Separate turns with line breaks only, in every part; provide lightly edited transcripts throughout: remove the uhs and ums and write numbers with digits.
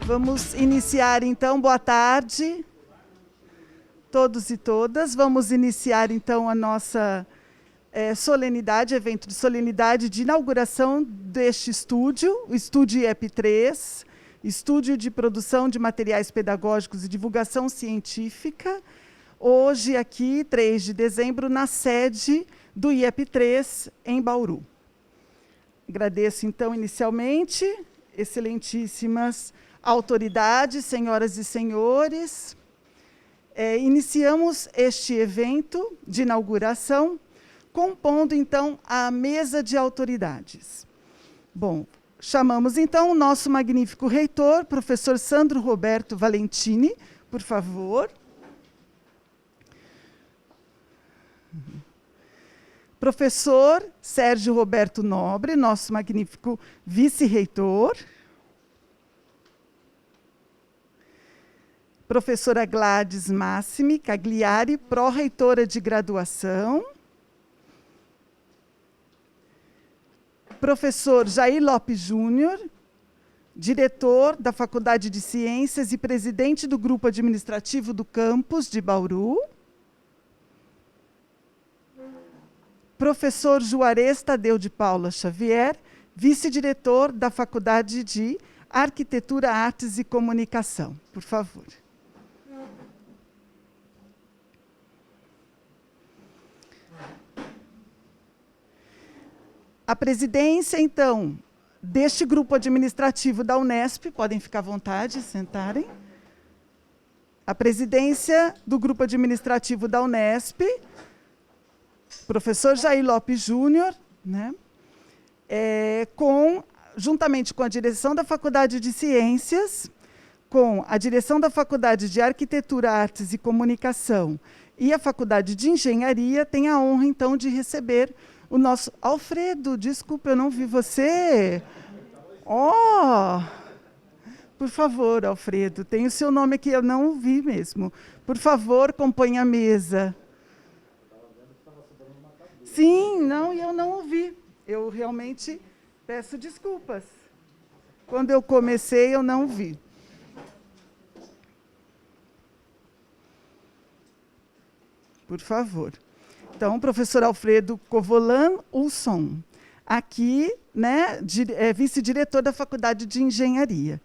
Vamos iniciar, então, boa tarde, todos e todas. Vamos iniciar, então, a nossa solenidade, evento de solenidade de inauguração deste estúdio, o Estúdio IEP3, Estúdio de Produção de Materiais Pedagógicos e Divulgação Científica, hoje aqui, 3 de dezembro, na sede do IEP3, em Bauru. Agradeço, então, inicialmente, excelentíssimas autoridades, senhoras e senhores. Iniciamos este evento de inauguração, compondo, então, a mesa de autoridades. Bom, chamamos, então, o nosso magnífico reitor, professor Sandro Roberto Valentini, por favor. Professor Sérgio Roberto Nobre, nosso magnífico vice-reitor. Professora Gladys Massimi Cagliari, pró-reitora de graduação. Professor Jair Lopes Júnior, diretor da Faculdade de Ciências e presidente do Grupo Administrativo do Campus de Bauru. Professor Juarez Tadeu de Paula Xavier, vice-diretor da Faculdade de Arquitetura, Artes e Comunicação. Por favor. A presidência, então, deste grupo administrativo da Unesp, podem ficar à vontade, sentarem. A presidência do grupo administrativo da Unesp, professor Jair Lopes Júnior, né, juntamente com a direção da Faculdade de Ciências, com a direção da Faculdade de Arquitetura, Artes e Comunicação e a Faculdade de Engenharia, tem a honra, então, de receber o nosso... Alfredo, desculpa, eu não vi você. Por favor, Alfredo, tem o seu nome aqui, eu não vi mesmo. Por favor, acompanhe a mesa. Sim, não, e eu não ouvi. Eu realmente peço desculpas. Quando eu comecei, eu não vi. Por favor. Então, professor Alfredo Covolan Ulson, aqui, né, vice-diretor da Faculdade de Engenharia.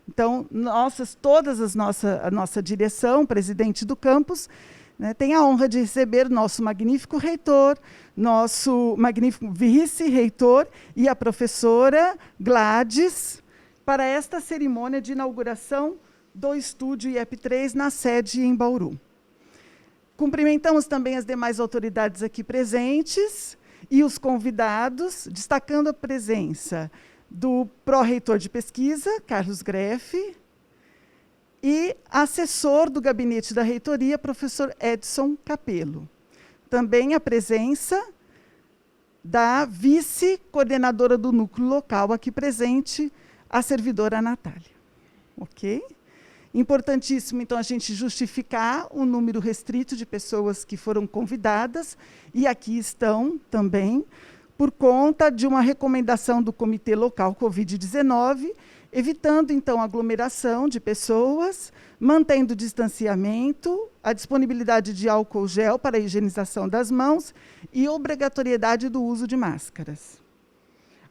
Então, a nossa direção, presidente do campus, né, tem a honra de receber nosso magnífico reitor, nosso magnífico vice-reitor e a professora Gladys para esta cerimônia de inauguração do Estúdio IEP3 na sede em Bauru. Cumprimentamos também as demais autoridades aqui presentes e os convidados, destacando a presença do pró-reitor de pesquisa, Carlos Greff, e assessor do gabinete da reitoria, professor Edson Capello. Também a presença da vice-coordenadora do núcleo local aqui presente, a servidora Natália. Ok? Importantíssimo, então, a gente justificar o número restrito de pessoas que foram convidadas, e aqui estão também, por conta de uma recomendação do Comitê Local Covid-19, evitando, então, a aglomeração de pessoas, mantendo o distanciamento, a disponibilidade de álcool gel para a higienização das mãos e obrigatoriedade do uso de máscaras.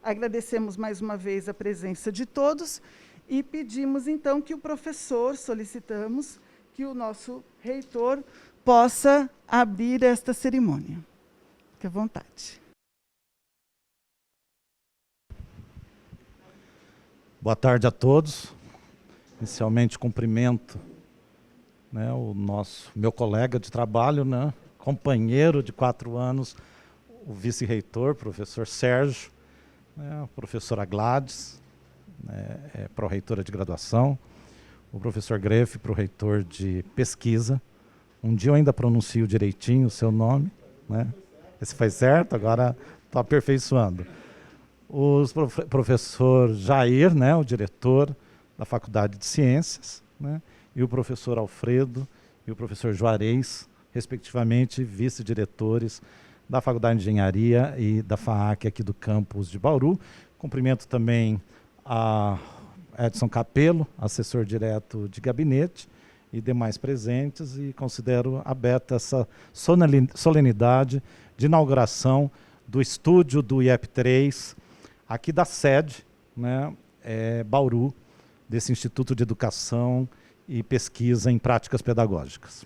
Agradecemos mais uma vez a presença de todos e pedimos, então, que o professor, solicitamos que o nosso reitor possa abrir esta cerimônia. Fique à vontade.
Boa tarde a todos. Inicialmente, cumprimento, né, meu colega de trabalho, né, companheiro de 4 anos, o vice-reitor, professor Sérgio, né, a professora Gladys, pró-reitora de graduação, o professor Greff, pró-reitor de pesquisa. Um dia eu ainda pronuncio direitinho o seu nome, né? Esse foi certo, agora estou aperfeiçoando. O professor Jair, né, o diretor da Faculdade de Ciências, né, e o professor Alfredo e o professor Juarez, respectivamente, vice-diretores da Faculdade de Engenharia e da FAAC aqui do campus de Bauru. Cumprimento também a Edson Capello, assessor direto de gabinete, e demais presentes, e considero aberta essa solenidade de inauguração do estúdio do IEP3, aqui da sede, né, Bauru, desse Instituto de Educação e Pesquisa em Práticas Pedagógicas.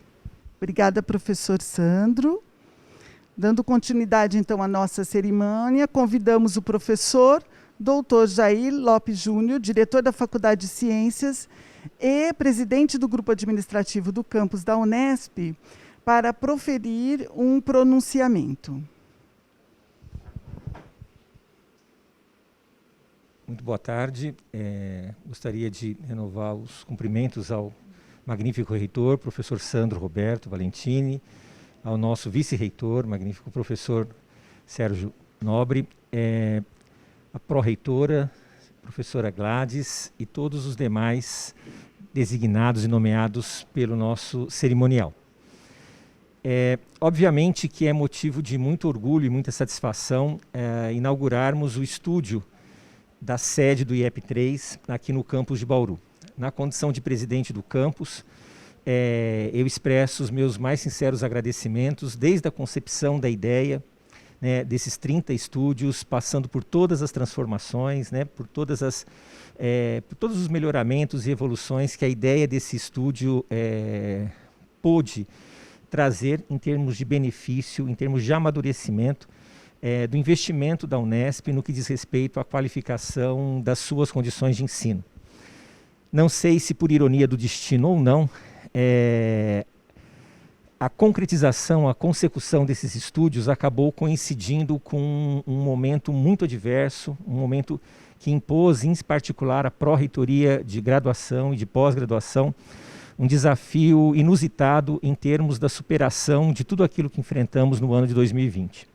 Obrigada, professor Sandro. Dando continuidade, então, à nossa cerimônia, convidamos o professor Dr. Jair Lopes Júnior, diretor da Faculdade de Ciências e presidente do Grupo Administrativo do campus da Unesp, para proferir um pronunciamento.
Muito boa tarde. Gostaria de renovar os cumprimentos ao magnífico reitor, professor Sandro Roberto Valentini, ao nosso vice-reitor, magnífico professor Sérgio Nobre, a pró-reitora, professora Gladys e todos os demais designados e nomeados pelo nosso cerimonial. Obviamente que é motivo de muito orgulho e muita satisfação inaugurarmos o estúdio da sede do IEP3 aqui no campus de Bauru. Na condição de presidente do campus, eu expresso os meus mais sinceros agradecimentos desde a concepção da ideia, né, desses 30 estúdios, passando por todas as transformações, né, por todos os melhoramentos e evoluções que a ideia desse estúdio pôde trazer em termos de benefício, em termos de amadurecimento do investimento da Unesp no que diz respeito à qualificação das suas condições de ensino. Não sei se por ironia do destino ou não, a concretização, a consecução desses estúdios acabou coincidindo com um momento muito adverso, um momento que impôs, em particular, à pró-reitoria de graduação e de pós-graduação, um desafio inusitado em termos da superação de tudo aquilo que enfrentamos no ano de 2020.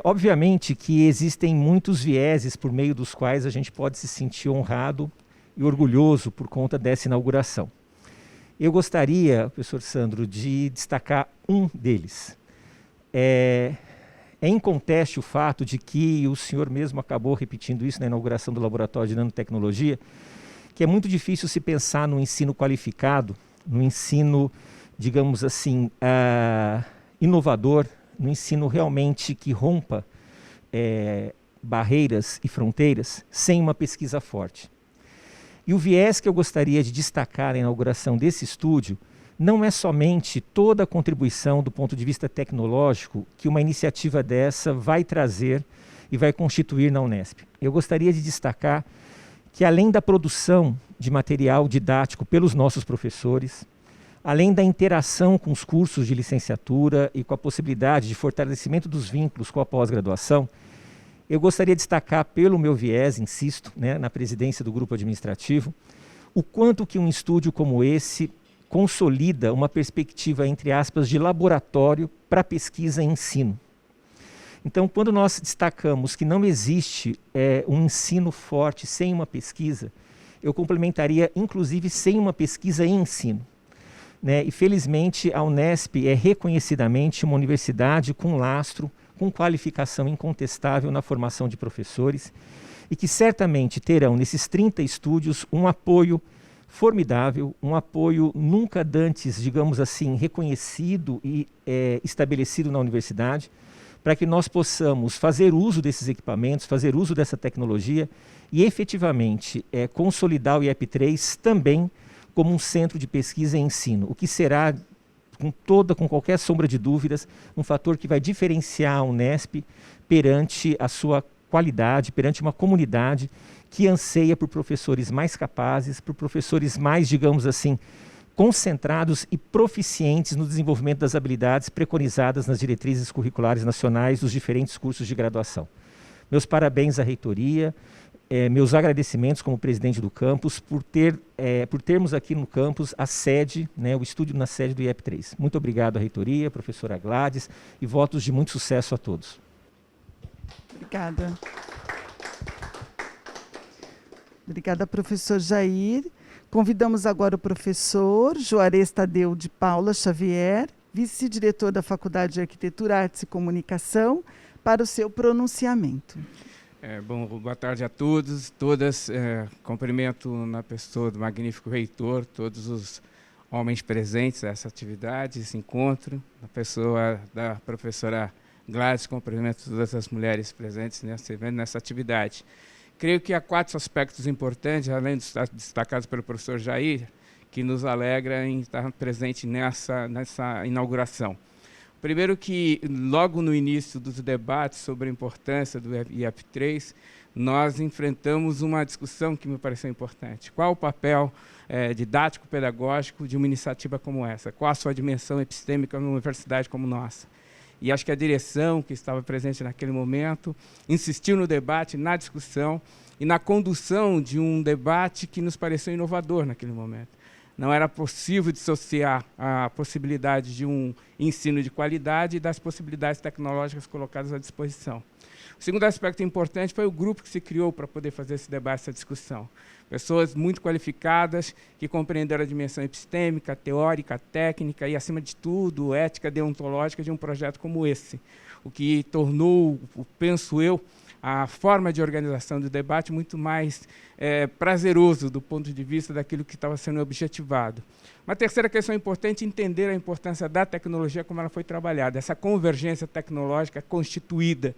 Obviamente que existem muitos vieses por meio dos quais a gente pode se sentir honrado e orgulhoso por conta dessa inauguração. Eu gostaria, professor Sandro, de destacar um deles. É inconteste o fato de que o senhor mesmo acabou repetindo isso na inauguração do Laboratório de Nanotecnologia, que é muito difícil se pensar no ensino qualificado, no ensino, digamos assim, inovador, no ensino realmente que rompa barreiras e fronteiras, sem uma pesquisa forte. E o viés que eu gostaria de destacar na inauguração desse estúdio não é somente toda a contribuição do ponto de vista tecnológico que uma iniciativa dessa vai trazer e vai constituir na Unesp. Eu gostaria de destacar que, além da produção de material didático pelos nossos professores, além da interação com os cursos de licenciatura e com a possibilidade de fortalecimento dos vínculos com a pós-graduação, eu gostaria de destacar, pelo meu viés, insisto, né, na presidência do grupo administrativo, o quanto que um estúdio como esse consolida uma perspectiva, entre aspas, de laboratório para pesquisa e ensino. Então, quando nós destacamos que não existe um ensino forte sem uma pesquisa, eu complementaria, inclusive, sem uma pesquisa e ensino. Né? E, felizmente, a Unesp é reconhecidamente uma universidade com lastro, com qualificação incontestável na formação de professores e que certamente terão nesses 30 estúdios um apoio formidável, um apoio nunca dantes, digamos assim, reconhecido e estabelecido na universidade, para que nós possamos fazer uso desses equipamentos, fazer uso dessa tecnologia e efetivamente consolidar o IEP3 também como um centro de pesquisa e ensino, o que será com qualquer sombra de dúvidas, um fator que vai diferenciar a Unesp perante a sua qualidade, perante uma comunidade que anseia por professores mais capazes, por professores mais, digamos assim, concentrados e proficientes no desenvolvimento das habilidades preconizadas nas diretrizes curriculares nacionais dos diferentes cursos de graduação. Meus parabéns à reitoria, meus agradecimentos como presidente do campus por termos aqui no campus a sede, né, o estúdio na sede do IEP3. Muito obrigado à reitoria, professora Gladys, e votos de muito sucesso a todos.
Obrigada. Obrigada, professor Jair. Convidamos agora o professor Juarez Tadeu de Paula Xavier, vice-diretor da Faculdade de Arquitetura, Artes e Comunicação, para o seu pronunciamento.
Bom, boa tarde a todos, todas. Cumprimento na pessoa do magnífico reitor, todos os homens presentes a essa atividade, esse encontro. Na pessoa da professora Gladys, cumprimento todas as mulheres presentes nesse evento, nessa atividade. Creio que há 4 aspectos importantes, além dos destacados pelo professor Jair, que nos alegra em estar presente nessa inauguração. Primeiro que, logo no início dos debates sobre a importância do IEP3, nós enfrentamos uma discussão que me pareceu importante. Qual o papel didático-pedagógico de uma iniciativa como essa? Qual a sua dimensão epistêmica numa universidade como nossa? E acho que a direção, que estava presente naquele momento, insistiu no debate, na discussão e na condução de um debate que nos pareceu inovador naquele momento. Não era possível dissociar a possibilidade de um ensino de qualidade das possibilidades tecnológicas colocadas à disposição. O segundo aspecto importante foi o grupo que se criou para poder fazer esse debate, essa discussão. Pessoas muito qualificadas, que compreenderam a dimensão epistêmica, teórica, técnica e, acima de tudo, ética deontológica de um projeto como esse. O que tornou, penso eu, a forma de organização do debate muito mais prazeroso do ponto de vista daquilo que estava sendo objetivado. Uma terceira questão importante é entender a importância da tecnologia como ela foi trabalhada, essa convergência tecnológica constituída.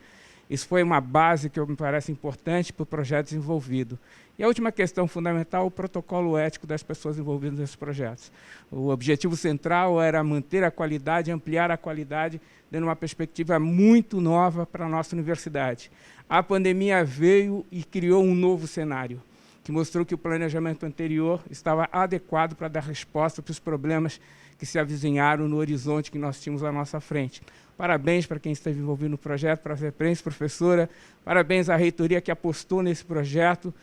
Isso foi uma base que me parece importante para o projeto desenvolvido. E a última questão fundamental, o protocolo ético das pessoas envolvidas nesses projetos. O objetivo central era manter a qualidade, ampliar a qualidade, dando uma perspectiva muito nova para a nossa universidade. A pandemia veio e criou um novo cenário, que mostrou que o planejamento anterior estava adequado para dar resposta para os problemas que se avizinharam no horizonte que nós tínhamos à nossa frente. Parabéns para quem esteve envolvido no projeto, parabéns, professora, parabéns à reitoria que apostou nesse projeto,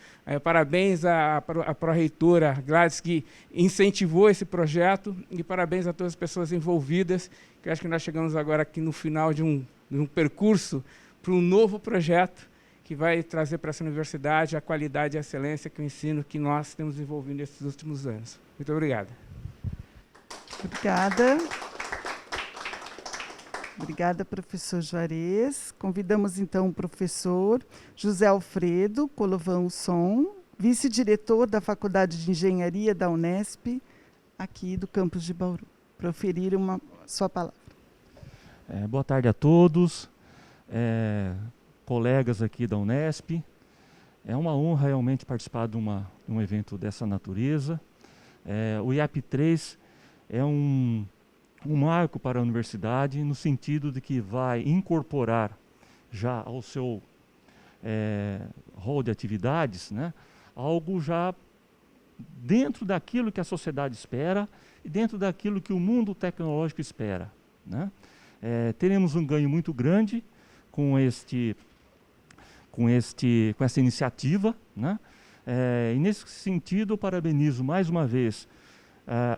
parabéns à pró-reitora Gladys, que incentivou esse projeto, e parabéns a todas as pessoas envolvidas, que acho que nós chegamos agora aqui no final de um percurso para um novo projeto que vai trazer para essa universidade a qualidade e a excelência que o ensino que nós temos desenvolvido nesses últimos anos. Muito obrigado.
Obrigada. Obrigada, professor Juarez. Convidamos, então, o professor José Alfredo Colovan Usson, vice-diretor da Faculdade de Engenharia da Unesp, aqui do campus de Bauru, proferir sua palavra.
Boa tarde a todos, colegas aqui da Unesp. É uma honra realmente participar de um evento dessa natureza. O IEP3 é um marco para a universidade, no sentido de que vai incorporar já ao seu rol de atividades, né, algo já dentro daquilo que a sociedade espera e dentro daquilo que o mundo tecnológico espera, né. Teremos um ganho muito grande com essa iniciativa, né. E nesse sentido, eu parabenizo mais uma vez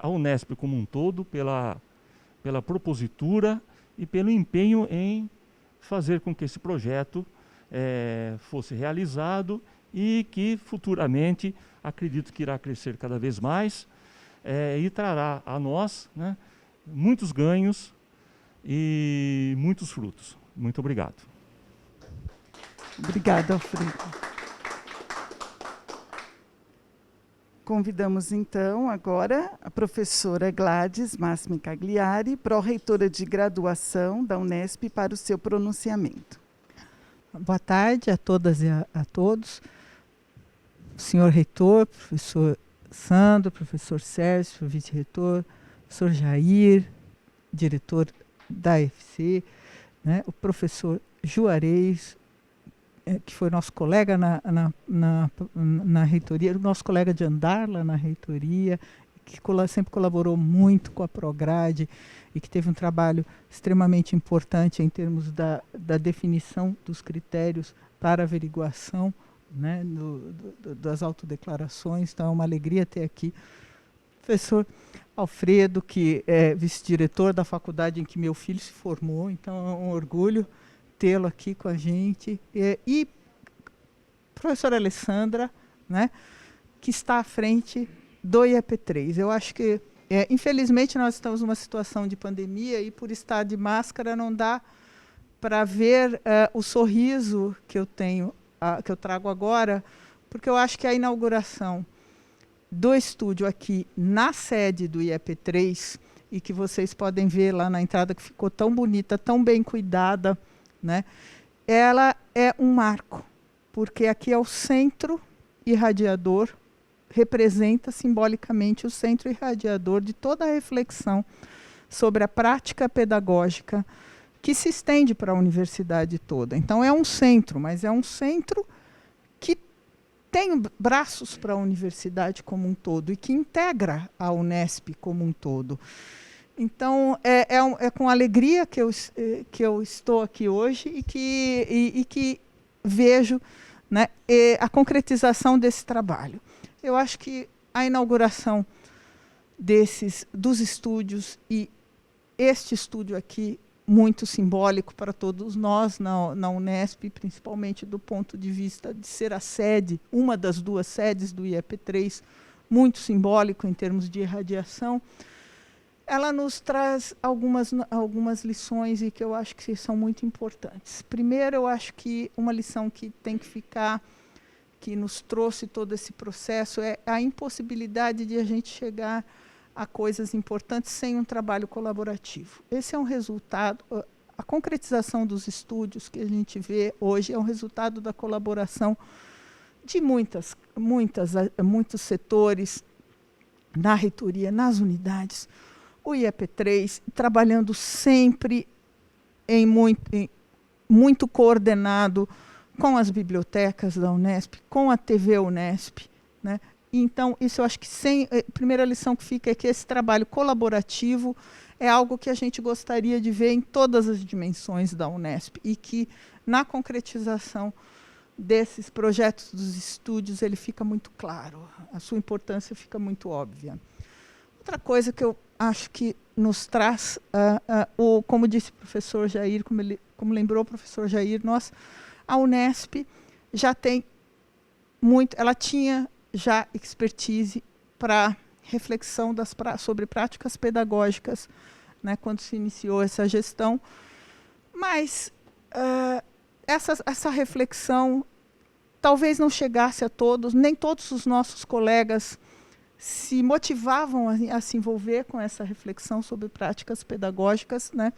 a Unesp como um todo pela propositura e pelo empenho em fazer com que esse projeto fosse realizado e que futuramente acredito que irá crescer cada vez mais e trará a nós, né, muitos ganhos e muitos frutos. Muito obrigado.
Obrigada, Alfredo. Convidamos, então, agora a professora Gladys Massimi Cagliari, pró-reitora de graduação da Unesp, para o seu pronunciamento.
Boa tarde a todas e a todos. Senhor reitor, professor Sandro, professor Sérgio, vice-reitor, professor Jair, diretor da UFC, né, o professor Juarez, que foi nosso colega na reitoria, nosso colega de andar lá na reitoria, que sempre colaborou muito com a Prograde e que teve um trabalho extremamente importante em termos da definição dos critérios para averiguação, né, das autodeclarações. Então é uma alegria ter aqui o professor Alfredo, que é vice-diretor da faculdade em que meu filho se formou, então é um orgulho tê-lo aqui com a gente, e professora Alessandra, né, que está à frente do IEP3. Eu acho que, infelizmente, nós estamos numa situação de pandemia e, por estar de máscara, não dá para ver o sorriso que eu tenho que eu trago agora, porque eu acho que a inauguração do estúdio aqui na sede do IEP3, e que vocês podem ver lá na entrada, que ficou tão bonita, tão bem cuidada, né? Ela é um marco, porque aqui é o centro irradiador, representa simbolicamente o centro irradiador de toda a reflexão sobre a prática pedagógica que se estende para a universidade toda. Então, é um centro, mas é um centro que tem braços para a universidade como um todo e que integra a Unesp como um todo. Então, é com alegria que eu estou aqui hoje e que vejo, né, a concretização desse trabalho. Eu acho que a inauguração dos estúdios, e este estúdio aqui, muito simbólico para todos nós na Unesp, principalmente do ponto de vista de ser a sede, uma das duas sedes do IEP3, muito simbólico em termos de irradiação, ela nos traz algumas lições e que eu acho que são muito importantes. Primeiro, eu acho que uma lição que tem que ficar, que nos trouxe todo esse processo, é a impossibilidade de a gente chegar a coisas importantes sem um trabalho colaborativo. Esse é um resultado, a concretização dos estúdios que a gente vê hoje é um resultado da colaboração de muitos setores, na reitoria, nas unidades, o IEP3, trabalhando sempre muito coordenado com as bibliotecas da Unesp, com a TV Unesp, né? Então, isso eu acho que a primeira lição que fica é que esse trabalho colaborativo é algo que a gente gostaria de ver em todas as dimensões da Unesp e que, na concretização desses projetos dos estúdios, ele fica muito claro, a sua importância fica muito óbvia. Outra coisa que eu acho que nos traz, como disse o professor Jair, como lembrou o professor Jair, a Unesp já tem muito, ela tinha já expertise para reflexão sobre práticas pedagógicas, né, quando se iniciou essa gestão, mas essa reflexão talvez não chegasse a todos, nem todos os nossos colegas se motivavam a se envolver com essa reflexão sobre práticas pedagógicas, né?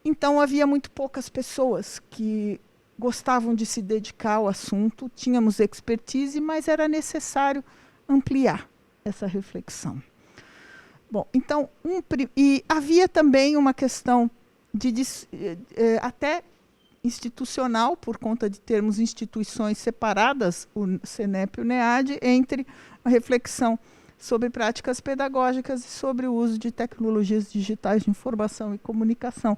Então, havia muito poucas pessoas que gostavam de se dedicar ao assunto, tínhamos expertise, mas era necessário ampliar essa reflexão. Bom, então, e havia também uma questão até institucional, por conta de termos instituições separadas, o CNEP e o NEAD, entre a reflexão sobre práticas pedagógicas e sobre o uso de tecnologias digitais de informação e comunicação,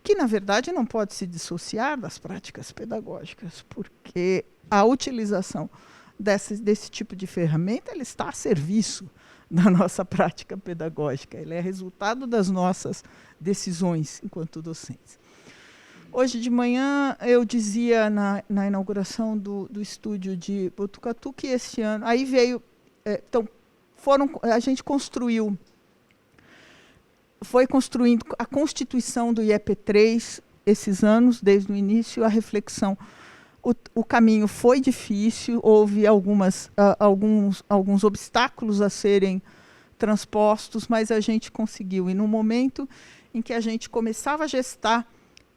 que, na verdade, não pode se dissociar das práticas pedagógicas, porque a utilização desse tipo de ferramenta ela está a serviço da nossa prática pedagógica, ele é resultado das nossas decisões enquanto docentes. Hoje de manhã, eu dizia na inauguração do estúdio de Botucatu que este ano, aí veio, então, a gente foi construindo a constituição do IEP3 esses anos, desde o início, a reflexão. O caminho foi difícil, houve alguns obstáculos a serem transpostos, mas a gente conseguiu. E no momento em que a gente começava a gestar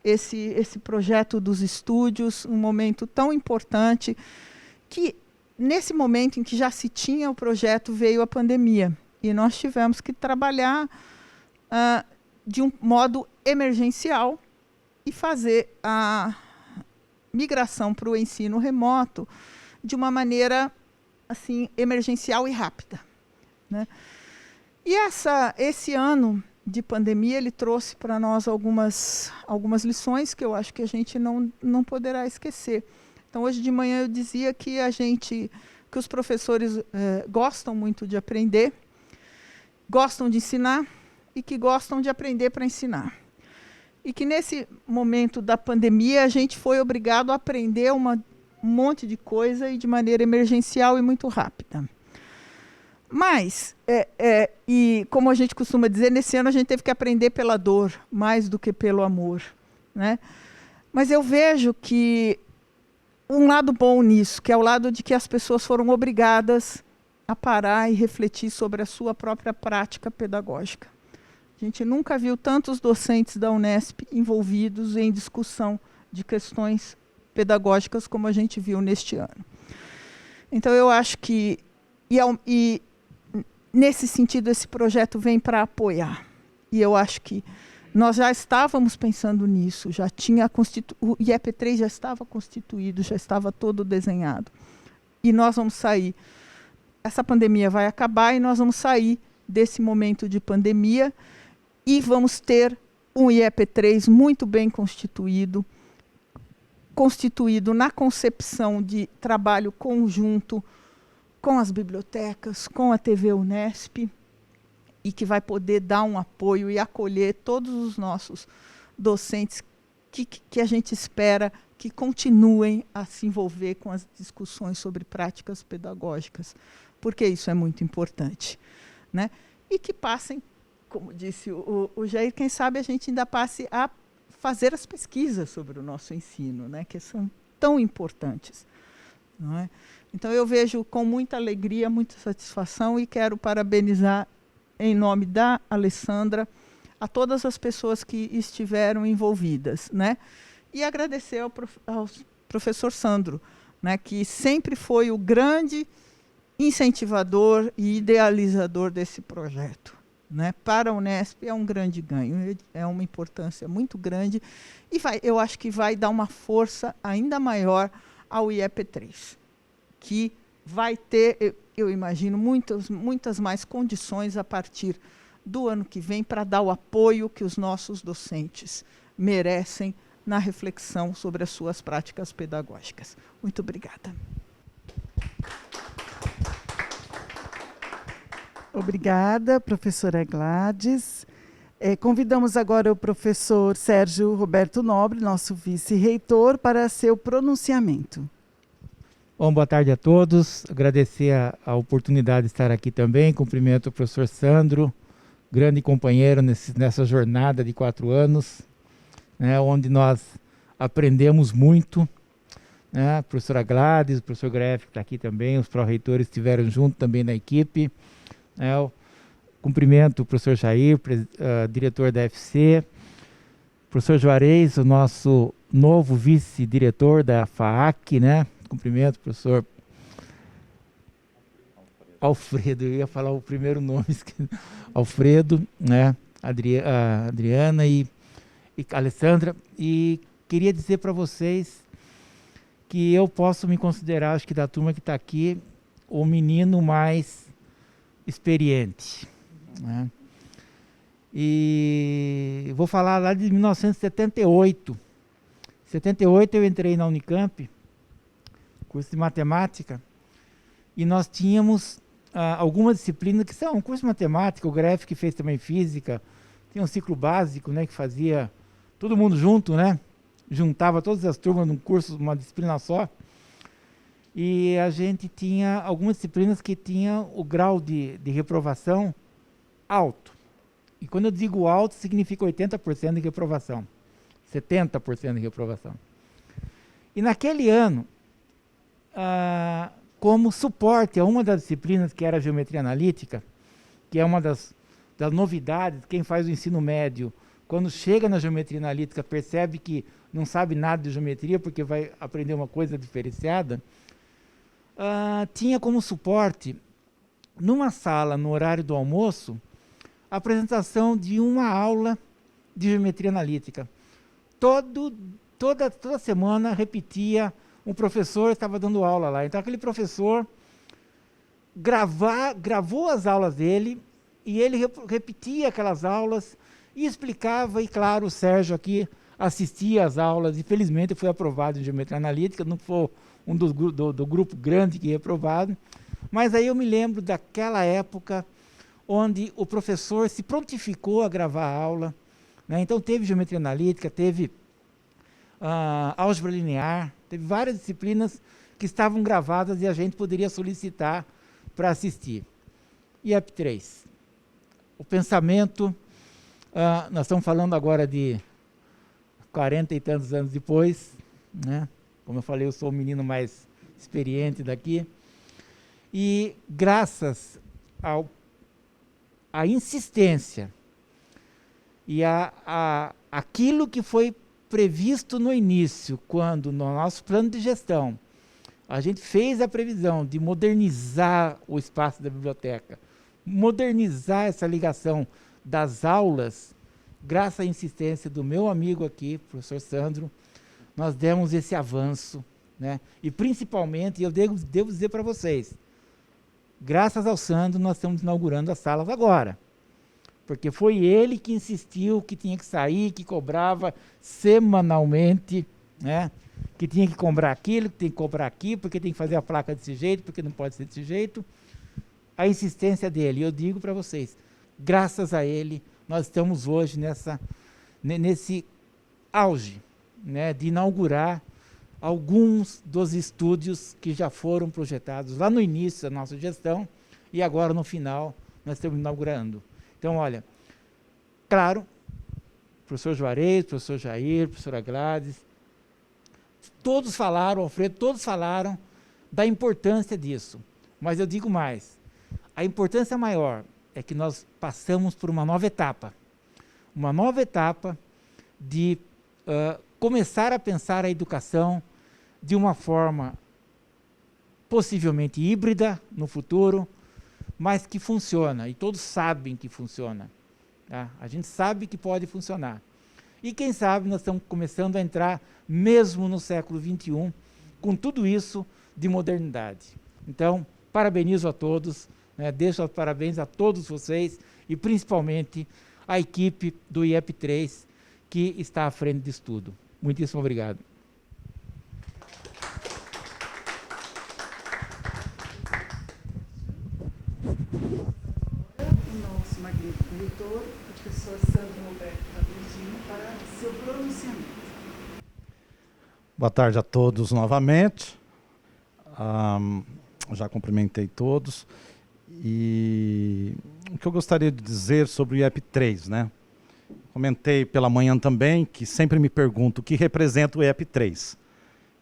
esse projeto dos estúdios, um momento tão importante, que nesse momento em que já se tinha o projeto, veio a pandemia. E nós tivemos que trabalhar de um modo emergencial e fazer a migração para o ensino remoto de uma maneira assim, emergencial e rápida, né? E esse ano de pandemia, ele trouxe para nós algumas lições que eu acho que a gente não poderá esquecer. Então, hoje de manhã eu dizia que que os professores gostam muito de aprender, gostam de ensinar e que gostam de aprender para ensinar. E que nesse momento da pandemia a gente foi obrigado a aprender um monte de coisa e de maneira emergencial e muito rápida. Mas, e como a gente costuma dizer, nesse ano a gente teve que aprender pela dor, mais do que pelo amor, né? Mas eu vejo que um lado bom nisso, que é o lado de que as pessoas foram obrigadas a parar e refletir sobre a sua própria prática pedagógica. A gente nunca viu tantos docentes da Unesp envolvidos em discussão de questões pedagógicas como a gente viu neste ano. Então, eu acho que, nesse sentido, esse projeto vem para apoiar. E eu acho que nós já estávamos pensando nisso, o IEP3 já estava constituído, já estava todo desenhado. E nós vamos sair, essa pandemia vai acabar e nós vamos sair desse momento de pandemia e vamos ter um IEP3 muito bem constituído na concepção de trabalho conjunto com as bibliotecas, com a TV Unesp, e que vai poder dar um apoio e acolher todos os nossos docentes que a gente espera que continuem a se envolver com as discussões sobre práticas pedagógicas, porque isso é muito importante, né? E que passem, como disse o Jair, quem sabe a gente ainda passe a fazer as pesquisas sobre o nosso ensino, né? Que são tão importantes, não é? Então, eu vejo com muita alegria, muita satisfação e quero parabenizar, em nome da Alessandra, a todas as pessoas que estiveram envolvidas, né? E agradecer ao professor Sandro, né, que sempre foi o grande incentivador e idealizador desse projeto, né? Para a Unesp é um grande ganho, é uma importância muito grande e eu acho que vai dar uma força ainda maior ao IEP3, que vai ter, eu imagino, muitas mais condições a partir do ano que vem para dar o apoio que os nossos docentes merecem na reflexão sobre as suas práticas pedagógicas. Muito obrigada.
Obrigada, professora Gladys. Convidamos agora o professor Sérgio Roberto Nobre, nosso vice-reitor, para seu pronunciamento.
Bom, boa tarde a todos. Agradecer a oportunidade de estar aqui também. Cumprimento o professor Sandro, grande companheiro nessa jornada de 4 anos, né, onde nós aprendemos muito. Né, a professora Gladys, o professor Greff, que está aqui também, os pró-reitores estiveram junto também na equipe. Cumprimento o professor Jair, diretor da FC, o professor Juarez, o nosso novo vice-diretor da FAAC, né? Cumprimento o professor Alfredo, eu ia falar o primeiro nome, Alfredo, né? A Adriana e a Alessandra, e queria dizer para vocês que eu posso me considerar, acho que da turma que está aqui, o menino mais experiente, né? E vou falar lá de 1978. Em 78 eu entrei na Unicamp, curso de matemática, e nós tínhamos algumas disciplinas que são um curso de matemática, o Greff que fez também física, tinha um ciclo básico, né, que fazia todo mundo junto, né? Juntava todas as turmas num curso, uma disciplina só. E a gente tinha algumas disciplinas que tinham o grau de reprovação alto. E quando eu digo alto, significa 80% de reprovação, 70% de reprovação. E naquele ano, como suporte a uma das disciplinas, que era a geometria analítica, que é uma das novidades, quem faz o ensino médio, quando chega na geometria analítica, percebe que não sabe nada de geometria, porque vai aprender uma coisa diferenciada, tinha como suporte, numa sala, no horário do almoço, a apresentação de uma aula de geometria analítica. Toda semana repetia, um professor estava dando aula lá. Então aquele professor gravou as aulas dele e ele repetia aquelas aulas e explicava, e claro, o Sérgio aqui assistia às aulas e felizmente foi aprovado em geometria analítica, não foi um do grupo grande que ia aprovado, mas aí eu me lembro daquela época onde o professor se prontificou a gravar a aula, né? Então teve geometria analítica, teve álgebra linear, teve várias disciplinas que estavam gravadas e a gente poderia solicitar para assistir. IEP3, o pensamento, nós estamos falando agora de 40 e tantos anos depois, né? Como eu falei, eu sou o menino mais experiente daqui. E graças à insistência e aquilo que foi previsto no início, quando no nosso plano de gestão, a gente fez a previsão de modernizar o espaço da biblioteca, modernizar essa ligação das aulas, graças à insistência do meu amigo aqui, professor Sandro, nós demos esse avanço, né? E principalmente, eu devo dizer para vocês, graças ao Sandro, nós estamos inaugurando as salas agora. Porque foi ele que insistiu que tinha que sair, que cobrava semanalmente, né? Que tinha que cobrar aquilo, que tem que cobrar aqui, porque tem que fazer a placa desse jeito, porque não pode ser desse jeito. A insistência dele, eu digo para vocês, graças a ele, nós estamos hoje nesse auge, né, de inaugurar alguns dos estúdios que já foram projetados lá no início da nossa gestão e agora no final nós estamos inaugurando. Então, olha, claro, professor Juarez, professor Jair, professora Gladys, todos falaram, Alfredo, todos falaram da importância disso. Mas eu digo mais, a importância maior é que nós passamos por uma nova etapa de começar a pensar a educação de uma forma possivelmente híbrida no futuro, mas que funciona, e todos sabem que funciona. Tá? A gente sabe que pode funcionar. E quem sabe nós estamos começando a entrar, mesmo no século XXI, com tudo isso de modernidade. Então, parabenizo a todos, né? Deixo os parabéns a todos vocês, e principalmente a equipe do IEP3, que está à frente disso tudo. Muitíssimo obrigado.
O nosso magnífico reitor, o professor Sandro Roberto Fabrizino, para seu pronunciamento.
Boa tarde a todos novamente. Já cumprimentei todos. E o que eu gostaria de dizer sobre o IEP3, né? Comentei pela manhã também que sempre me pergunto o que representa o IEP3,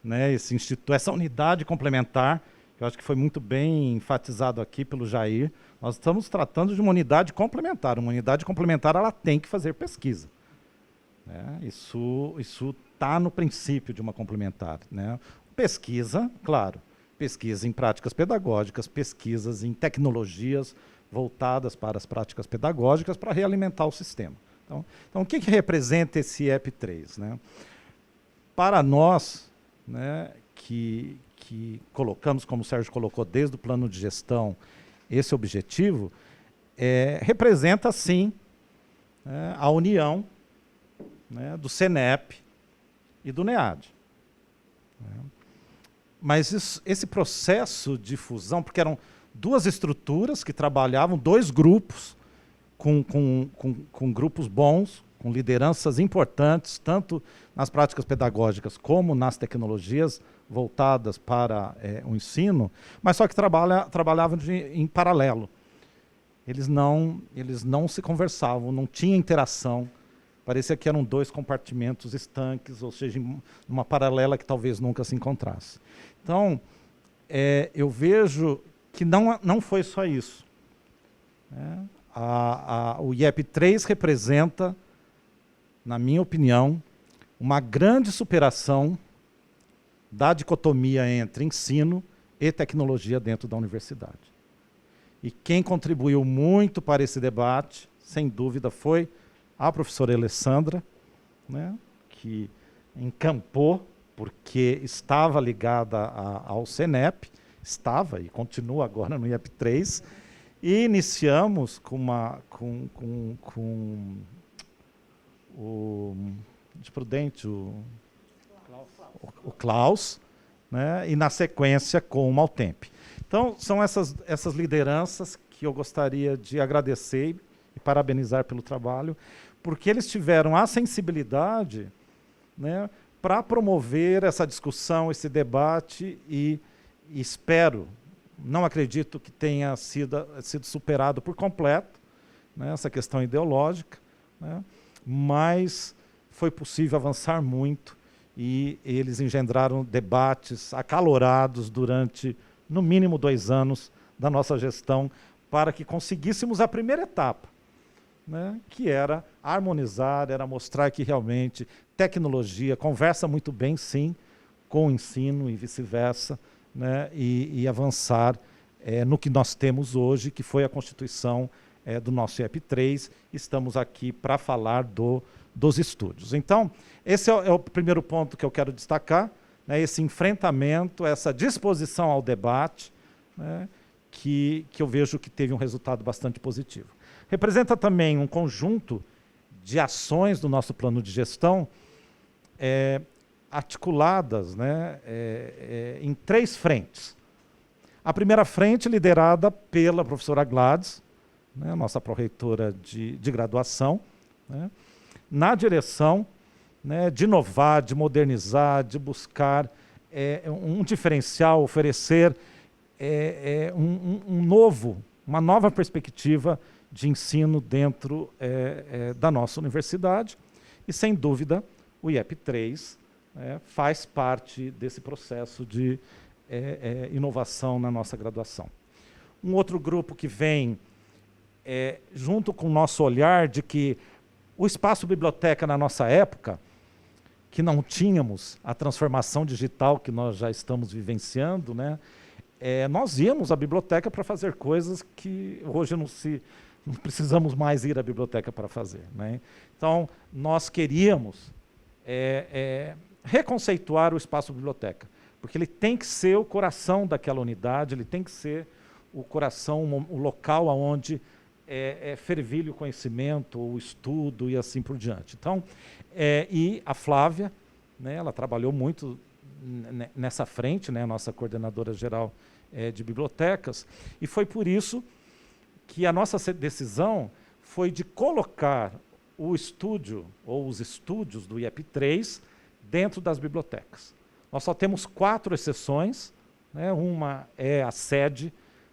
né? Esse instituto, essa unidade complementar, que eu acho que foi muito bem enfatizado aqui pelo Jair. Nós estamos tratando de uma unidade complementar. Uma unidade complementar, ela tem que fazer pesquisa, né? Isso está no princípio de uma complementar, né? Pesquisa, claro, pesquisa em práticas pedagógicas, pesquisas em tecnologias voltadas para as práticas pedagógicas para realimentar o sistema. Então o que representa esse IEP3, né? Para nós, né, que colocamos, como o Sérgio colocou, desde o plano de gestão, esse objetivo, representa, sim, a união, né, do CENEP e do NEAD. Né? Mas esse processo de fusão, porque eram duas estruturas que trabalhavam, dois grupos, com grupos bons, com lideranças importantes, tanto nas práticas pedagógicas como nas tecnologias voltadas para o ensino, mas só que trabalhavam em paralelo. Eles não se conversavam, não tinha interação, parecia que eram dois compartimentos estanques, ou seja, uma paralela que talvez nunca se encontrasse. Então, eu vejo que não foi só isso, né? O IEP3 representa, na minha opinião, uma grande superação da dicotomia entre ensino e tecnologia dentro da universidade. E quem contribuiu muito para esse debate, sem dúvida, foi a professora Alessandra, né, que encampou, porque estava ligada ao CENEP, estava e continua agora no IEP3, e iniciamos com o de Prudente, o Klaus, né, e na sequência com o Maltempe. Então, são essas lideranças que eu gostaria de agradecer e parabenizar pelo trabalho, porque eles tiveram a sensibilidade, né, para promover essa discussão, esse debate, e espero, não acredito que tenha sido superado por completo, né, essa questão ideológica, né, mas foi possível avançar muito, e eles engendraram debates acalorados durante, no mínimo, 2 anos da nossa gestão, para que conseguíssemos a primeira etapa, né, que era harmonizar, era mostrar que realmente tecnologia conversa muito bem, sim, com o ensino e vice-versa, né, e avançar no que nós temos hoje, que foi a constituição do nosso IEP3. Estamos aqui para falar dos estúdios. Então, esse é o primeiro ponto que eu quero destacar, né, esse enfrentamento, essa disposição ao debate, né, que eu vejo que teve um resultado bastante positivo. Representa também um conjunto de ações do nosso plano de gestão articuladas, né, em 3 frentes. A primeira frente, liderada pela professora Gladys, né, nossa pró-reitora de graduação, né, na direção, né, de inovar, de modernizar, de buscar um diferencial, oferecer uma nova perspectiva de ensino dentro da nossa universidade. E, sem dúvida, o IEP3 faz parte desse processo de inovação na nossa graduação. Um outro grupo que vem junto com o nosso olhar de que o espaço biblioteca na nossa época, que não tínhamos a transformação digital que nós já estamos vivenciando, né, nós íamos à biblioteca para fazer coisas que hoje não precisamos mais ir à biblioteca para fazer, né? Então, nós queríamos reconceituar o espaço biblioteca, porque ele tem que ser o coração daquela unidade, ele tem que ser o coração, o local onde fervilha o conhecimento, o estudo e assim por diante. Então, e a Flávia, né, ela trabalhou muito nessa frente, né, a nossa coordenadora geral de bibliotecas, e foi por isso que a nossa decisão foi de colocar o estúdio, ou os estúdios do IEP3, dentro das bibliotecas. Nós só temos 4 exceções, né, uma é a sede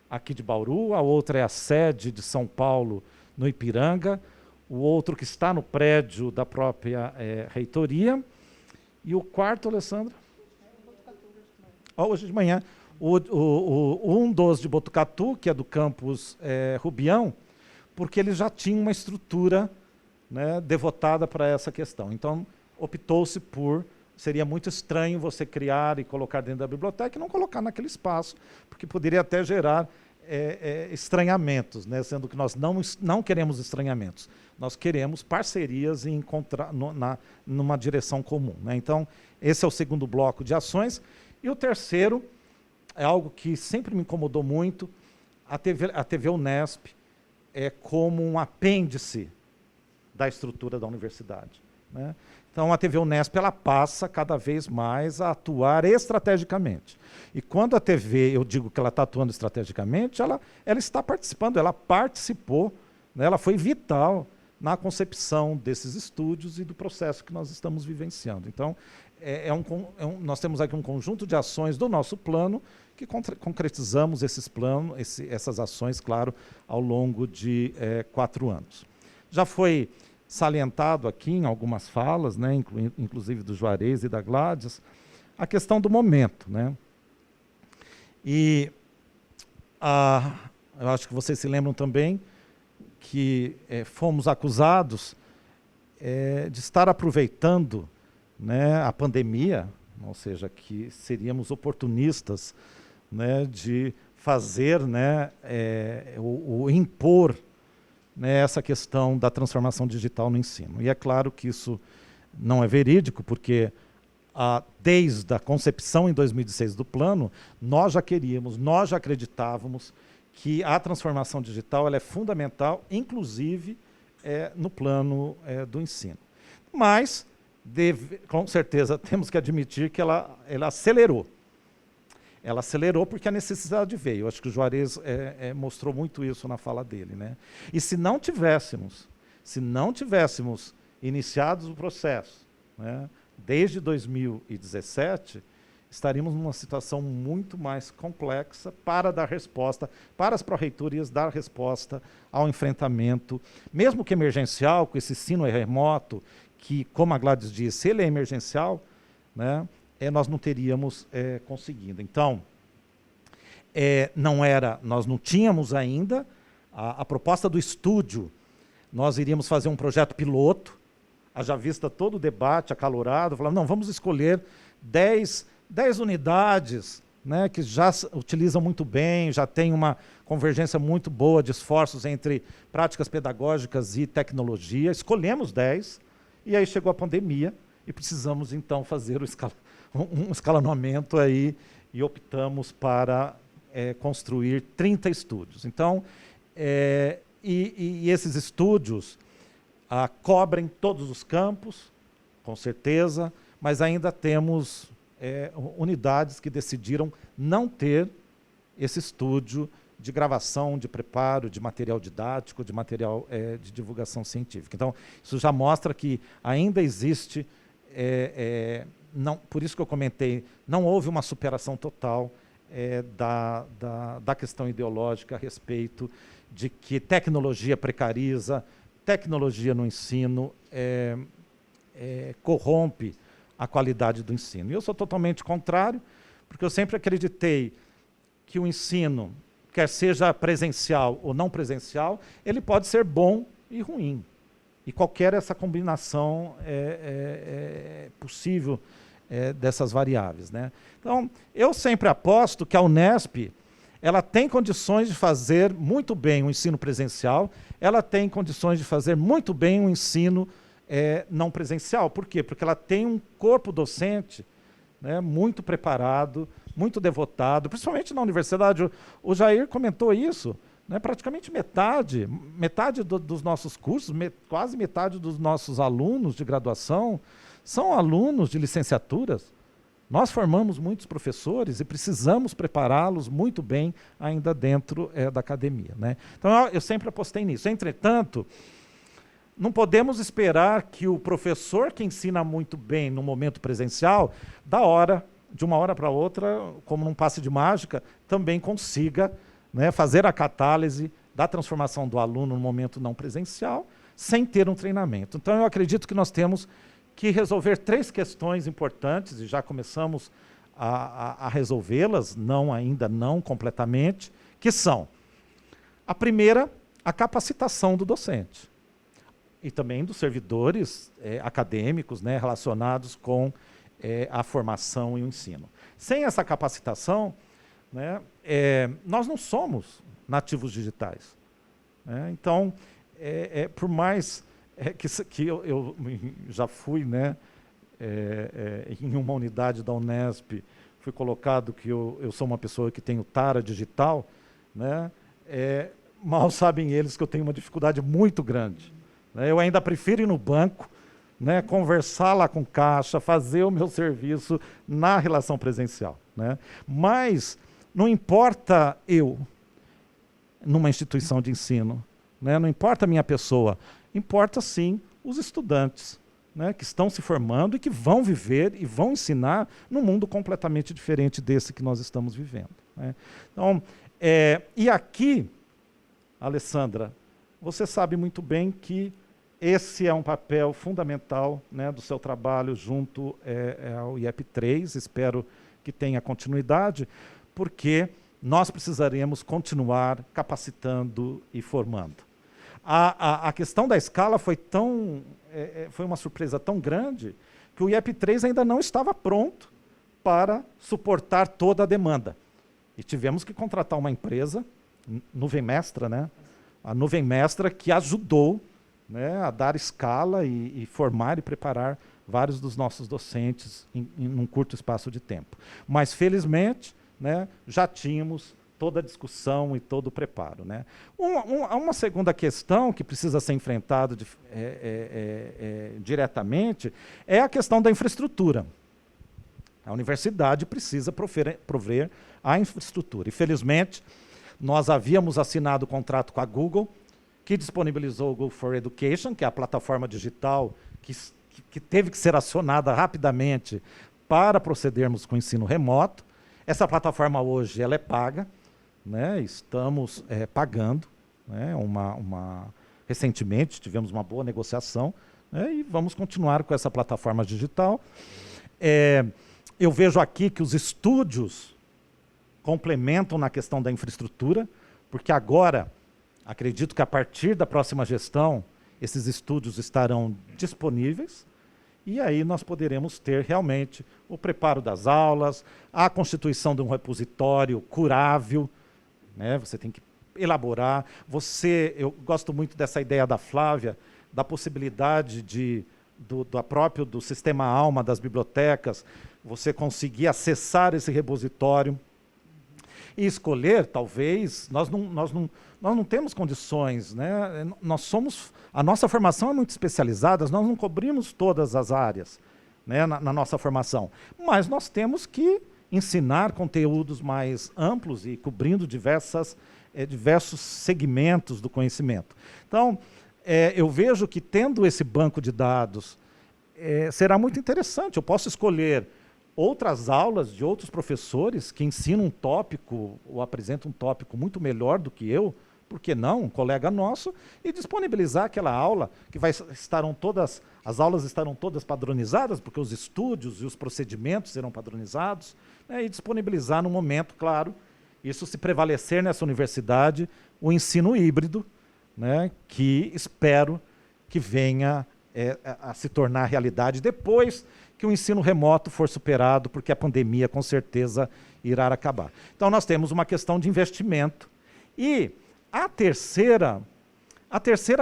aqui de Bauru, a outra é a sede de São Paulo, no Ipiranga, o outro que está no prédio da própria reitoria, e o quarto, Alessandra? Hoje de manhã. Um dos de Botucatu, que é do campus Rubião, porque ele já tinha uma estrutura, né, devotada para essa questão. Então, optou-se por... Seria muito estranho você criar e colocar dentro da biblioteca e não colocar naquele espaço, porque poderia até gerar estranhamentos, né, sendo que nós não queremos estranhamentos. Nós queremos parcerias e encontrar numa direção comum, né? Então, esse é o segundo bloco de ações. E o terceiro é algo que sempre me incomodou muito, a TV Unesp como um apêndice da estrutura da universidade, né? Então, a TV Unesp ela passa cada vez mais a atuar estrategicamente. E quando a TV, eu digo que ela está atuando estrategicamente, ela está participando, ela participou, né, ela foi vital na concepção desses estúdios e do processo que nós estamos vivenciando. Então, nós temos aqui um conjunto de ações do nosso plano que concretizamos essas ações, claro, ao longo de 4 anos. Já foi salientado aqui em algumas falas, né, inclusive do Juarez e da Gladys, a questão do momento, né? E eu acho que vocês se lembram também que fomos acusados de estar aproveitando, né, a pandemia, ou seja, que seríamos oportunistas, né, de fazer, né, impor, né, essa questão da transformação digital no ensino. E é claro que isso não é verídico, porque desde a concepção em 2016 do plano, nós já acreditávamos que a transformação digital ela é fundamental, inclusive no plano do ensino. Mas, com certeza, temos que admitir que ela acelerou. Ela acelerou porque a necessidade veio. Eu acho que o Juarez mostrou muito isso na fala dele, né? E se não tivéssemos iniciado o processo, né, desde 2017, estaríamos numa situação muito mais complexa para dar resposta, para as pró-reitorias dar resposta ao enfrentamento, mesmo que emergencial, com esse ensino remoto, que, como a Gladys disse, ele é emergencial, né, nós não teríamos conseguido. Então, nós não tínhamos ainda a proposta do estúdio. Nós iríamos fazer um projeto piloto, haja vista todo o debate acalorado, falando, não, vamos escolher 10 unidades, né, que já utilizam muito bem, já tem uma convergência muito boa de esforços entre práticas pedagógicas e tecnologia. Escolhemos 10, e aí chegou a pandemia, e precisamos, então, fazer um escalonamento aí, e optamos para construir 30 estúdios. Então, e esses estúdios cobrem todos os campos, com certeza, mas ainda temos unidades que decidiram não ter esse estúdio de gravação, de preparo, de material didático, de material de divulgação científica. Então, isso já mostra que ainda existe, por isso que eu comentei, não houve uma superação total da questão ideológica a respeito de que tecnologia precariza, tecnologia no ensino corrompe a qualidade do ensino. E eu sou totalmente contrário, porque eu sempre acreditei que o ensino, quer seja presencial ou não presencial, ele pode ser bom e ruim. E qualquer essa combinação é possível dessas variáveis, né? Então, eu sempre aposto que a Unesp ela tem condições de fazer muito bem o ensino presencial, ela tem condições de fazer muito bem o ensino não presencial. Por quê? Porque ela tem um corpo docente, né, muito preparado, muito devotado, principalmente na universidade. O Jair comentou isso, né, praticamente metade dos nossos cursos, quase metade dos nossos alunos de graduação são alunos de licenciaturas. Nós formamos muitos professores e precisamos prepará-los muito bem ainda dentro da academia, né? Então, eu sempre apostei nisso. Entretanto, não podemos esperar que o professor que ensina muito bem no momento presencial, de uma hora para outra, como num passe de mágica, também consiga, né, fazer a catálise da transformação do aluno no momento não presencial, sem ter um treinamento. Então, eu acredito que nós temos que resolver 3 questões importantes, e já começamos a resolvê-las, ainda não completamente, que são, a primeira, a capacitação do docente, e também dos servidores acadêmicos, né, relacionados com a formação e o ensino. Sem essa capacitação, né, nós não somos nativos digitais, né? Então, por mais que eu já fui, né, em uma unidade da Unesp, fui colocado que eu sou uma pessoa que tenho tara digital, né, mal sabem eles que eu tenho uma dificuldade muito grande, né? Eu ainda prefiro ir no banco, né, conversar lá com caixa, fazer o meu serviço na relação presencial, né? Mas não importa eu, numa instituição de ensino, né, não importa a minha pessoa, importa sim os estudantes, né, que estão se formando e que vão viver e vão ensinar num mundo completamente diferente desse que nós estamos vivendo, né? Então, e aqui, Alessandra, você sabe muito bem que esse é um papel fundamental, né, do seu trabalho junto ao IEP3, espero que tenha continuidade, porque nós precisaremos continuar capacitando e formando. A questão da escala foi uma surpresa tão grande que o IEP3 ainda não estava pronto para suportar toda a demanda. E tivemos que contratar uma empresa, Nuvem Mestra, né? A Nuvem Mestra, que ajudou, né, a dar escala e formar e preparar vários dos nossos docentes em um curto espaço de tempo. Mas, felizmente, né, já tínhamos toda a discussão e todo o preparo, né? Uma segunda questão que precisa ser enfrentada diretamente é a questão da infraestrutura. A universidade precisa prover a infraestrutura. E, felizmente, nós havíamos assinado o contrato com a Google, que disponibilizou o Google for Education, que é a plataforma digital que teve que ser acionada rapidamente para procedermos com o ensino remoto. Essa plataforma hoje ela é paga, né? Estamos pagando, né? Recentemente tivemos uma boa negociação, né? E vamos continuar com essa plataforma digital. eu vejo aqui que os estúdios complementam na questão da infraestrutura, porque agora, acredito que a partir da próxima gestão, esses estúdios estarão disponíveis, e aí nós poderemos ter realmente o preparo das aulas, a constituição de um repositório curável, né? Você tem que elaborar. Eu gosto muito dessa ideia da Flávia, da possibilidade do sistema Alma das bibliotecas, você conseguir acessar esse repositório e escolher, talvez, nós não temos condições, né? A nossa formação é muito especializada, nós não cobrimos todas as áreas, né, na nossa formação, mas nós temos que ensinar conteúdos mais amplos e cobrindo diversos segmentos do conhecimento. Então, eu vejo que tendo esse banco de dados, será muito interessante. Eu posso escolher outras aulas de outros professores que ensinam um tópico ou apresentam um tópico muito melhor do que eu, por que não, um colega nosso, e disponibilizar aquela aula, que as aulas estarão todas padronizadas, porque os estúdios e os procedimentos serão padronizados, né, e disponibilizar no momento, claro, isso se prevalecer nessa universidade, o ensino híbrido, né, que espero que venha a se tornar realidade depois que o ensino remoto for superado, porque a pandemia com certeza irá acabar. Então nós temos uma questão de investimento. E a terceira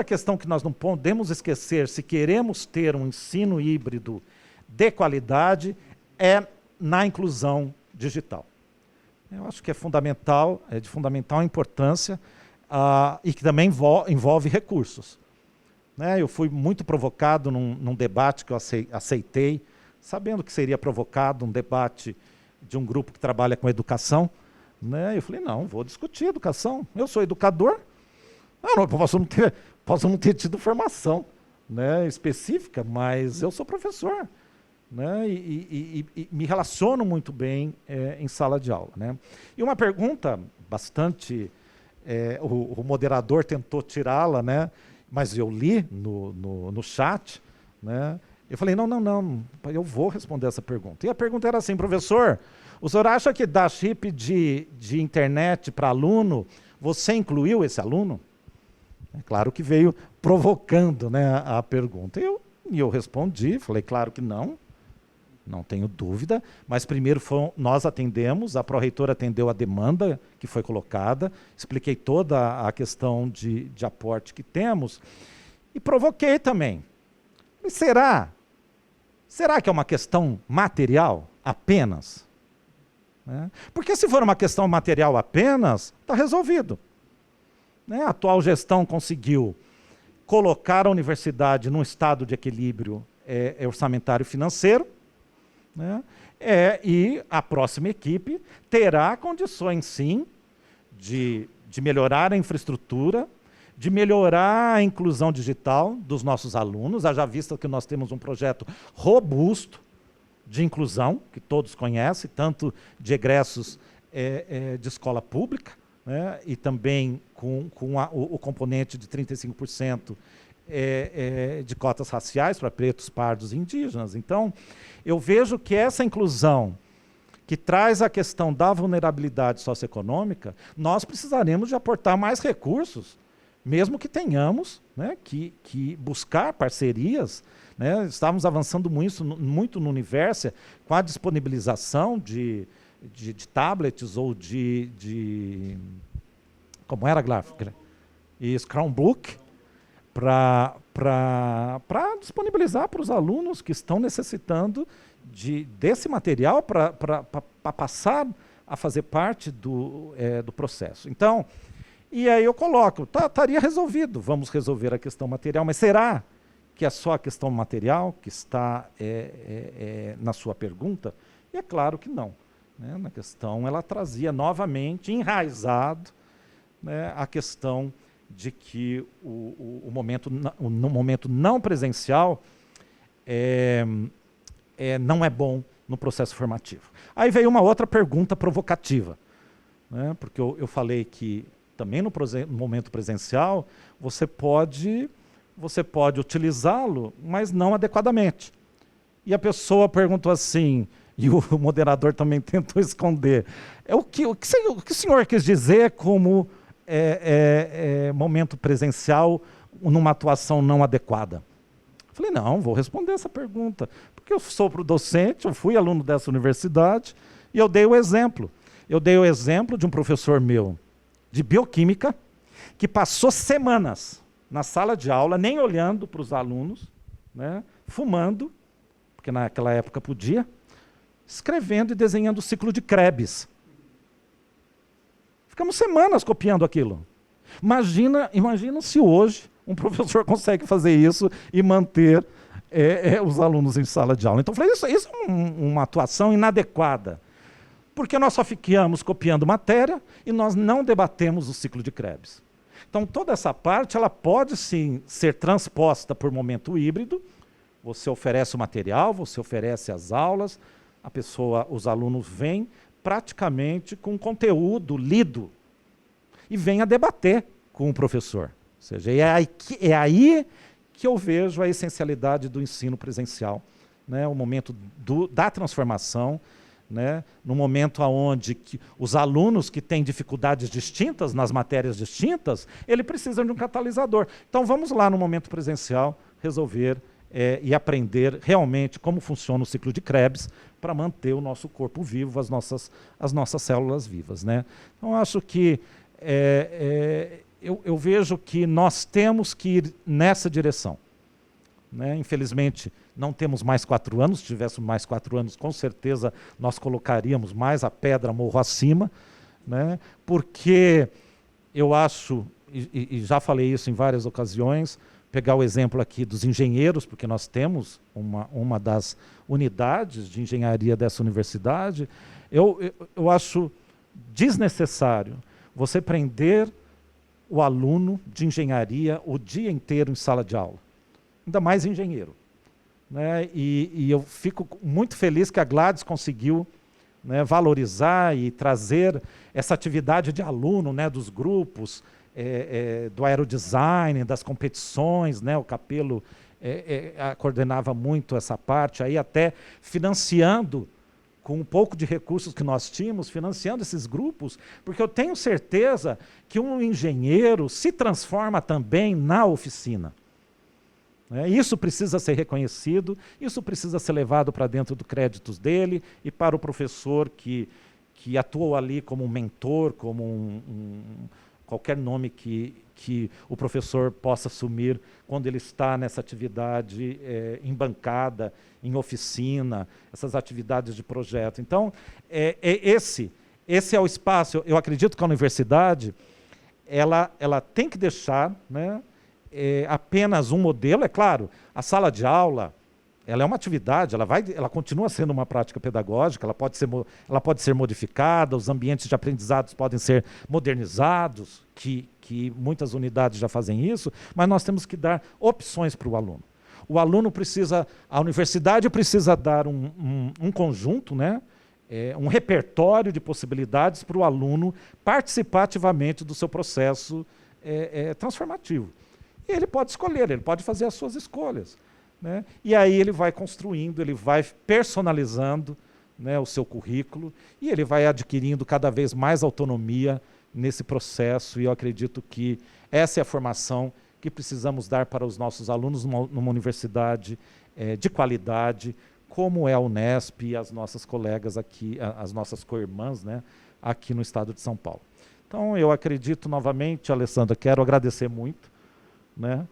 questão que nós não podemos esquecer, se queremos ter um ensino híbrido de qualidade, é na inclusão digital. Eu acho que é fundamental, é de fundamental importância, e que também envolve recursos. Né? Eu fui muito provocado num debate que eu aceitei, sabendo que seria provocado um debate de um grupo que trabalha com educação. Né? Eu falei, não, vou discutir educação. Eu sou educador, posso não ter tido formação, né, específica, mas eu sou professor. Né, e me relaciono muito bem em sala de aula. Né? E uma pergunta bastante... o moderador tentou tirá-la, né, mas eu li no chat. Né, eu falei, não, eu vou responder essa pergunta. E a pergunta era assim, professor, o senhor acha que dar chip de internet para aluno, você incluiu esse aluno? É claro que veio provocando, né, a pergunta. E eu respondi, falei, claro que não tenho dúvida, mas primeiro nós atendemos, a pró-reitora atendeu a demanda que foi colocada, expliquei toda a questão de aporte que temos e provoquei também. Mas será que é uma questão material apenas? Né? Porque se for uma questão material apenas, está resolvido. Né? A atual gestão conseguiu colocar a universidade num estado de equilíbrio orçamentário e financeiro, né? E a próxima equipe terá condições, sim, de melhorar a infraestrutura, de melhorar a inclusão digital dos nossos alunos, haja vista que nós temos um projeto robusto de inclusão, que todos conhecem, tanto de egressos de escola pública, né, e também com o componente de 35% de cotas raciais para pretos, pardos e indígenas. Então, eu vejo que essa inclusão, que traz a questão da vulnerabilidade socioeconômica, nós precisaremos de aportar mais recursos, mesmo que tenhamos, né, que buscar parcerias. Né, estávamos avançando muito no Universo com a disponibilização de tablets ou como era, Glaf? E Chromebook, para disponibilizar para os alunos que estão necessitando desse material para passar a fazer parte do processo. Então, e aí eu coloco, estaria resolvido, vamos resolver a questão material, mas será que é só a questão material que está na sua pergunta? E é claro que não. Né? Na questão, ela trazia novamente, enraizado, né, a questão de que no momento não presencial não é bom no processo formativo. Aí veio uma outra pergunta provocativa, né, porque eu falei que também no momento presencial você pode utilizá-lo, mas não adequadamente. e a pessoa perguntou assim, e o moderador também tentou esconder, o que o senhor quis dizer como momento presencial numa atuação não adequada? Falei, não, vou responder essa pergunta, porque eu sou docente, eu fui aluno dessa universidade, e eu dei o exemplo. Eu dei o exemplo de um professor meu de bioquímica, que passou semanas na sala de aula, nem olhando para os alunos, né, fumando, porque naquela época podia, escrevendo e desenhando o ciclo de Krebs. Ficamos semanas copiando aquilo. Imagina se hoje um professor consegue fazer isso e manter os alunos em sala de aula. Então, eu falei, isso é uma atuação inadequada, porque nós só ficamos copiando matéria e nós não debatemos o ciclo de Krebs. Então, toda essa parte ela pode, sim, ser transposta por momento híbrido. Você oferece o material, você oferece as aulas, os alunos vêm praticamente com conteúdo lido e vêm a debater com o professor. Ou seja, é aí que eu vejo a essencialidade do ensino presencial, né? O momento da transformação, né? No momento onde os alunos que têm dificuldades distintas nas matérias distintas, ele precisam de um catalisador. Então vamos lá no momento presencial resolver e aprender realmente como funciona o ciclo de Krebs para manter o nosso corpo vivo, as nossas células vivas, né? Então acho que eu vejo que nós temos que ir nessa direção, né? Infelizmente, não temos mais 4 anos. Se tivéssemos mais 4 anos, com certeza nós colocaríamos mais a pedra morro acima, né? Porque eu acho, e já falei isso em várias ocasiões, pegar o exemplo aqui dos engenheiros, porque nós temos uma das unidades de engenharia dessa universidade, eu acho desnecessário você prender o aluno de engenharia o dia inteiro em sala de aula, ainda mais engenheiro, né? E eu fico muito feliz que a Gladys conseguiu, né, valorizar e trazer essa atividade de aluno, né, dos grupos, do aerodesign, das competições, né? O Capelo coordenava muito essa parte, aí até financiando, com um pouco de recursos que nós tínhamos, financiando esses grupos, porque eu tenho certeza que um engenheiro se transforma também na oficina. Isso precisa ser reconhecido, isso precisa ser levado para dentro dos créditos dele e para o professor que atuou ali como um mentor, como qualquer nome que o professor possa assumir quando ele está nessa atividade em bancada, em oficina, essas atividades de projeto. Então, esse é o espaço. Eu acredito que a universidade ela tem que deixar, né, apenas um modelo. É claro, a sala de aula ela é uma atividade, ela continua sendo uma prática pedagógica, ela pode ser modificada, os ambientes de aprendizados podem ser modernizados, que muitas unidades já fazem isso, mas nós temos que dar opções para o aluno. O aluno precisa, a universidade precisa dar um conjunto, né, um repertório de possibilidades para o aluno participar ativamente do seu processo transformativo. E ele pode escolher, ele pode fazer as suas escolhas, né? E aí ele vai construindo, ele vai personalizando, né, o seu currículo, e ele vai adquirindo cada vez mais autonomia nesse processo, e eu acredito que essa é a formação que precisamos dar para os nossos alunos numa universidade de qualidade, como é a Unesp e as nossas colegas aqui, as nossas co-irmãs, né, aqui no estado de São Paulo. Então eu acredito novamente, Alessandra, quero agradecer muito, né,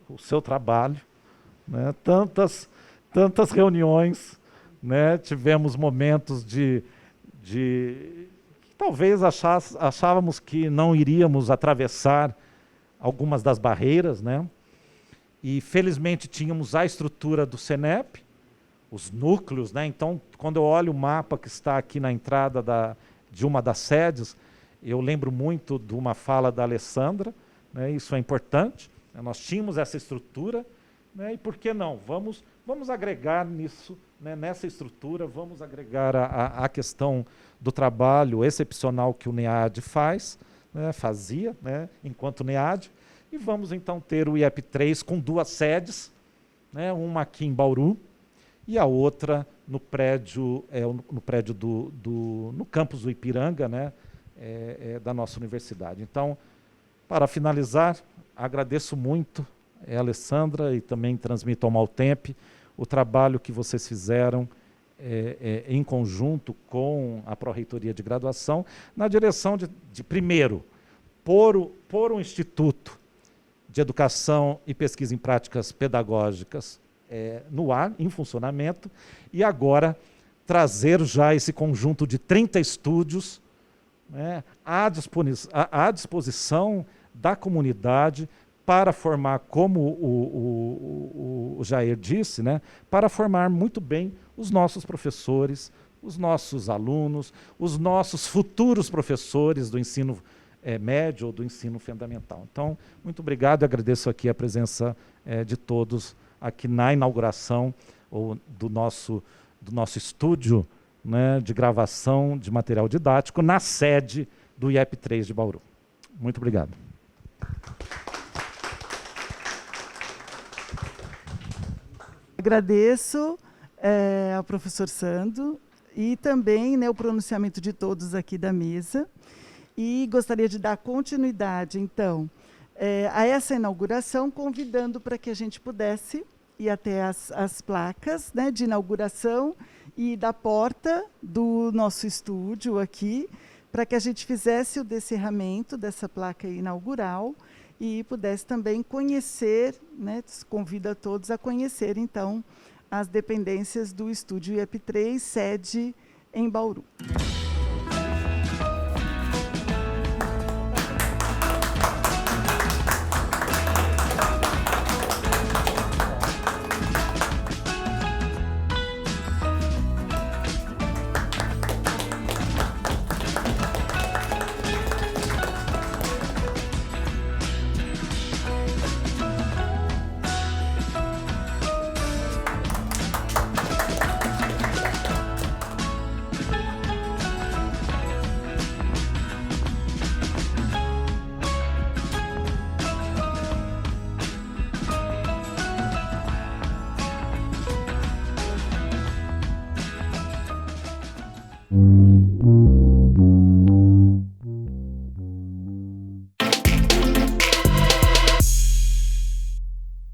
o seu trabalho, né, tantas reuniões, né, tivemos momentos de talvez achávamos que não iríamos atravessar algumas das barreiras, né, e felizmente tínhamos a estrutura do CENEP, os núcleos, né, então quando eu olho o mapa que está aqui na entrada de uma das sedes, eu lembro muito de uma fala da Alessandra, né, isso é importante, né, nós tínhamos essa estrutura, né, e por que não? Vamos agregar nisso, né, nessa estrutura, vamos agregar a questão do trabalho excepcional que o NEAD fazia, né, enquanto NEAD, e vamos então ter o IEP 3 com 2 sedes, né, uma aqui em Bauru e a outra no prédio, no campus do Ipiranga, né, da nossa universidade. Então, para finalizar, agradeço muito, Alessandra, e também transmito ao Maltemp o trabalho que vocês fizeram em conjunto com a Pró-Reitoria de Graduação, na direção de primeiro, pôr um Instituto de Educação e Pesquisa em Práticas Pedagógicas no ar, em funcionamento, e agora trazer já esse conjunto de 30 estúdios, né, à disposição da comunidade para formar, como o Jair disse, né, para formar muito bem os nossos professores, os nossos alunos, os nossos futuros professores do ensino médio ou do ensino fundamental. Então, muito obrigado e agradeço aqui a presença de todos aqui na inauguração do nosso estúdio, né, de gravação de material didático na sede do IEP 3 de Bauru. Muito obrigado.
Agradeço ao professor Sandro e também, né, o pronunciamento de todos aqui da mesa. E gostaria de dar continuidade, então, a essa inauguração, convidando para que a gente pudesse ir até as placas, né, de inauguração e da porta do nosso estúdio aqui, para que a gente fizesse o descerramento dessa placa inaugural e pudesse também conhecer, né, convido a todos a conhecer, então, as dependências do estúdio IEP 3, sede em Bauru.
Thank you.